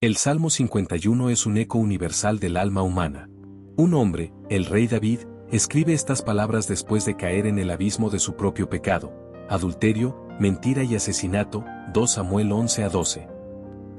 El Salmo 51 es un eco universal del alma humana. Un hombre, el rey David, escribe estas palabras después de caer en el abismo de su propio pecado, adulterio, mentira y asesinato, 2 Samuel 11-12.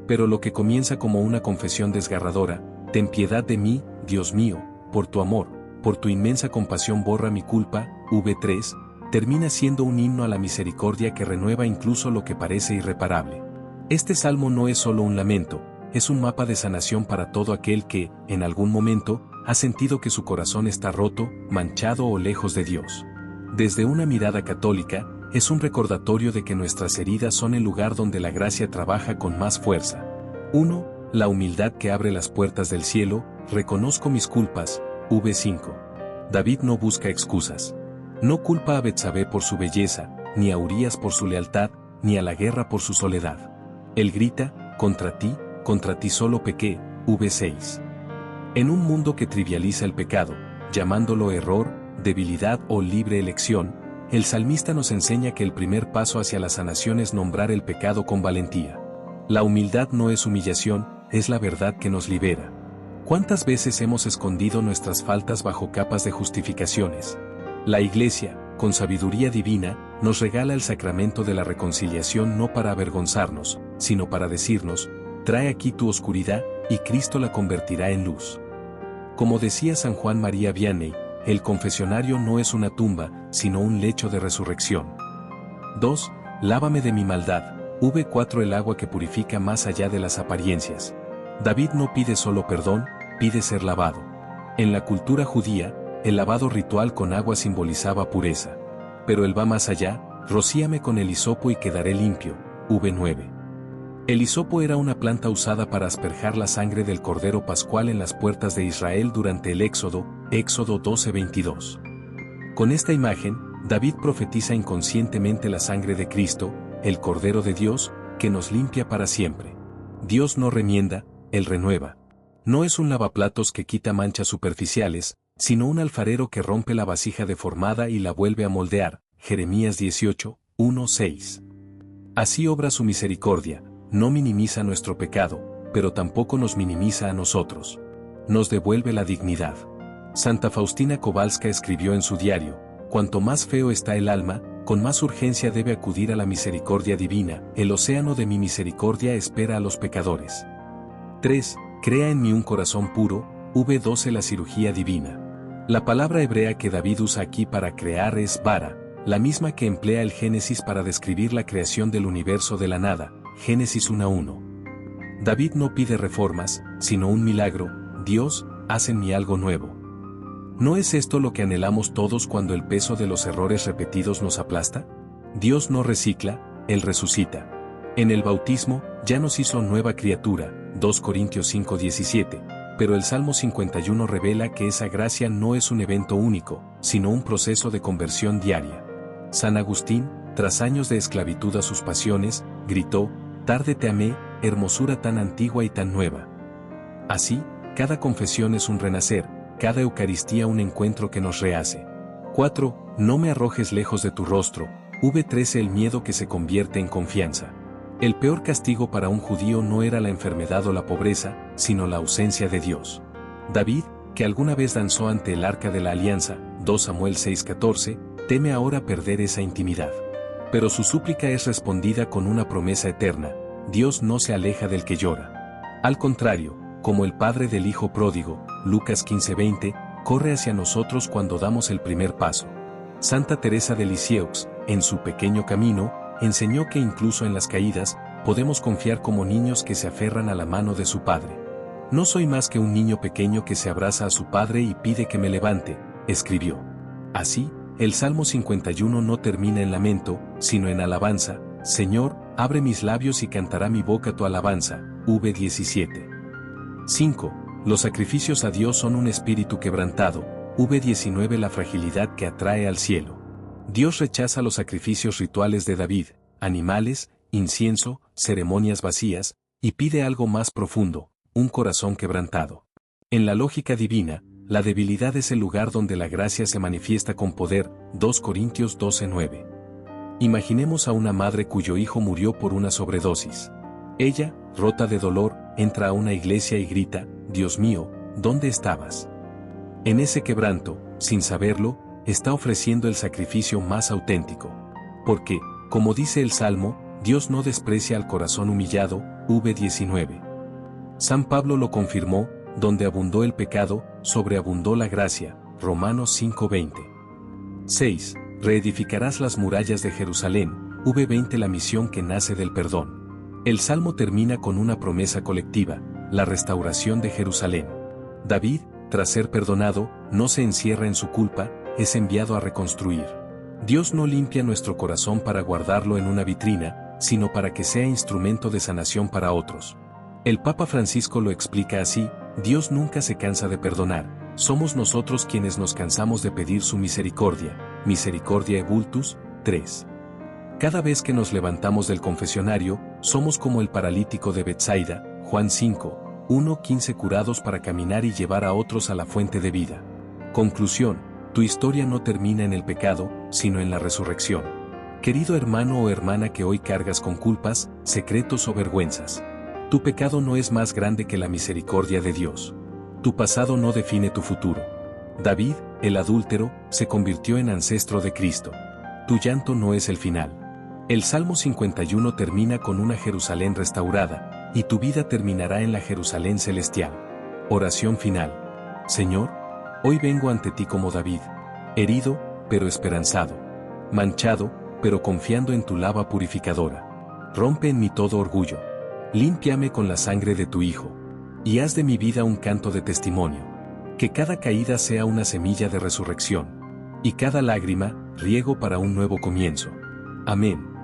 Pero lo que comienza como una confesión desgarradora, ten piedad de mí, Dios mío, por tu amor, por tu inmensa compasión borra mi culpa, v3, termina siendo un himno a la misericordia que renueva incluso lo que parece irreparable. Este salmo no es solo un lamento, es un mapa de sanación para todo aquel que, en algún momento, ha sentido que su corazón está roto, manchado o lejos de Dios. Desde una mirada católica, es un recordatorio de que nuestras heridas son el lugar donde la gracia trabaja con más fuerza. 1. La humildad que abre las puertas del cielo, reconozco mis culpas, v5. David no busca excusas. No culpa a Betsabé por su belleza, ni a Urías por su lealtad, ni a la guerra por su soledad. Él grita, contra ti solo pequé, v6. En un mundo que trivializa el pecado, llamándolo error, debilidad o libre elección, el salmista nos enseña que el primer paso hacia la sanación es nombrar el pecado con valentía. La humildad no es humillación, es la verdad que nos libera. ¿Cuántas veces hemos escondido nuestras faltas bajo capas de justificaciones? La Iglesia, con sabiduría divina, nos regala el sacramento de la reconciliación no para avergonzarnos, sino para decirnos, trae aquí tu oscuridad, y Cristo la convertirá en luz. Como decía San Juan María Vianney, el confesionario no es una tumba, sino un lecho de resurrección. 2. Lávame de mi maldad, v4. El agua que purifica más allá de las apariencias. David no pide solo perdón, pide ser lavado. En la cultura judía, el lavado ritual con agua simbolizaba pureza. Pero él va más allá, rocíame con el hisopo y quedaré limpio, v9. El hisopo era una planta usada para asperjar la sangre del Cordero Pascual en las puertas de Israel durante el Éxodo, Éxodo 12:22. Con esta imagen, David profetiza inconscientemente la sangre de Cristo, el Cordero de Dios, que nos limpia para siempre. Dios no remienda, Él renueva. No es un lavaplatos que quita manchas superficiales, sino un alfarero que rompe la vasija deformada y la vuelve a moldear, Jeremías 18:1-6. Así obra su misericordia. No minimiza nuestro pecado, pero tampoco nos minimiza a nosotros. Nos devuelve la dignidad. Santa Faustina Kowalska escribió en su diario, cuanto más feo está el alma, con más urgencia debe acudir a la misericordia divina, el océano de mi misericordia espera a los pecadores. 3. Crea en mí un corazón puro, v12. La cirugía divina. La palabra hebrea que David usa aquí para crear es bara, la misma que emplea el Génesis para describir la creación del universo de la nada, Génesis 1:1. David no pide reformas, sino un milagro, Dios, haz en mí algo nuevo. ¿No es esto lo que anhelamos todos cuando el peso de los errores repetidos nos aplasta? Dios no recicla, Él resucita. En el bautismo, ya nos hizo nueva criatura, 2 Corintios 5:17, pero el Salmo 51 revela que esa gracia no es un evento único, sino un proceso de conversión diaria. San Agustín, tras años de esclavitud a sus pasiones, gritó, tarde te amé, hermosura tan antigua y tan nueva. Así, cada confesión es un renacer, cada Eucaristía un encuentro que nos rehace. 4. No me arrojes lejos de tu rostro, v13. El miedo que se convierte en confianza. El peor castigo para un judío no era la enfermedad o la pobreza, sino la ausencia de Dios. David, que alguna vez danzó ante el arca de la alianza, 2 Samuel 6:14, teme ahora perder esa intimidad. Pero su súplica es respondida con una promesa eterna, Dios no se aleja del que llora. Al contrario, como el padre del hijo pródigo, Lucas 15:20, corre hacia nosotros cuando damos el primer paso. Santa Teresa de Lisieux, en su pequeño camino, enseñó que incluso en las caídas, podemos confiar como niños que se aferran a la mano de su padre. No soy más que un niño pequeño que se abraza a su padre y pide que me levante, escribió. Así, el Salmo 51 no termina en lamento, sino en alabanza, Señor, abre mis labios y cantará mi boca tu alabanza, v17. 5. Los sacrificios a Dios son un espíritu quebrantado, v19. La fragilidad que atrae al cielo. Dios rechaza los sacrificios rituales de David, animales, incienso, ceremonias vacías, y pide algo más profundo, un corazón quebrantado. En la lógica divina, la debilidad es el lugar donde la gracia se manifiesta con poder, 2 Corintios 12:9. Imaginemos a una madre cuyo hijo murió por una sobredosis. Ella, rota de dolor, entra a una iglesia y grita, Dios mío, ¿dónde estabas? En ese quebranto, sin saberlo, está ofreciendo el sacrificio más auténtico. Porque, como dice el Salmo, Dios no desprecia al corazón humillado, v19. San Pablo lo confirmó, donde abundó el pecado, sobreabundó la gracia, Romanos 5:20. 6. Reedificarás las murallas de Jerusalén, v20. La misión que nace del perdón. El Salmo termina con una promesa colectiva, la restauración de Jerusalén. David, tras ser perdonado, no se encierra en su culpa, es enviado a reconstruir. Dios no limpia nuestro corazón para guardarlo en una vitrina, sino para que sea instrumento de sanación para otros. El Papa Francisco lo explica así, Dios nunca se cansa de perdonar, somos nosotros quienes nos cansamos de pedir su misericordia, Misericordia Ebultus, 3. Cada vez que nos levantamos del confesionario, somos como el paralítico de Betsaida, Juan 5, 1-15 curados para caminar y llevar a otros a la fuente de vida. Conclusión, tu historia no termina en el pecado, sino en la resurrección. Querido hermano o hermana que hoy cargas con culpas, secretos o vergüenzas. Tu pecado no es más grande que la misericordia de Dios. Tu pasado no define tu futuro. David, el adúltero, se convirtió en ancestro de Cristo. Tu llanto no es el final. El Salmo 51 termina con una Jerusalén restaurada, y tu vida terminará en la Jerusalén celestial. Oración final. Señor, hoy vengo ante ti como David, herido, pero esperanzado, manchado, pero confiando en tu lava purificadora. Rompe en mí todo orgullo. Límpiame con la sangre de tu Hijo. Y haz de mi vida un canto de testimonio. Que cada caída sea una semilla de resurrección. Y cada lágrima, riego para un nuevo comienzo. Amén.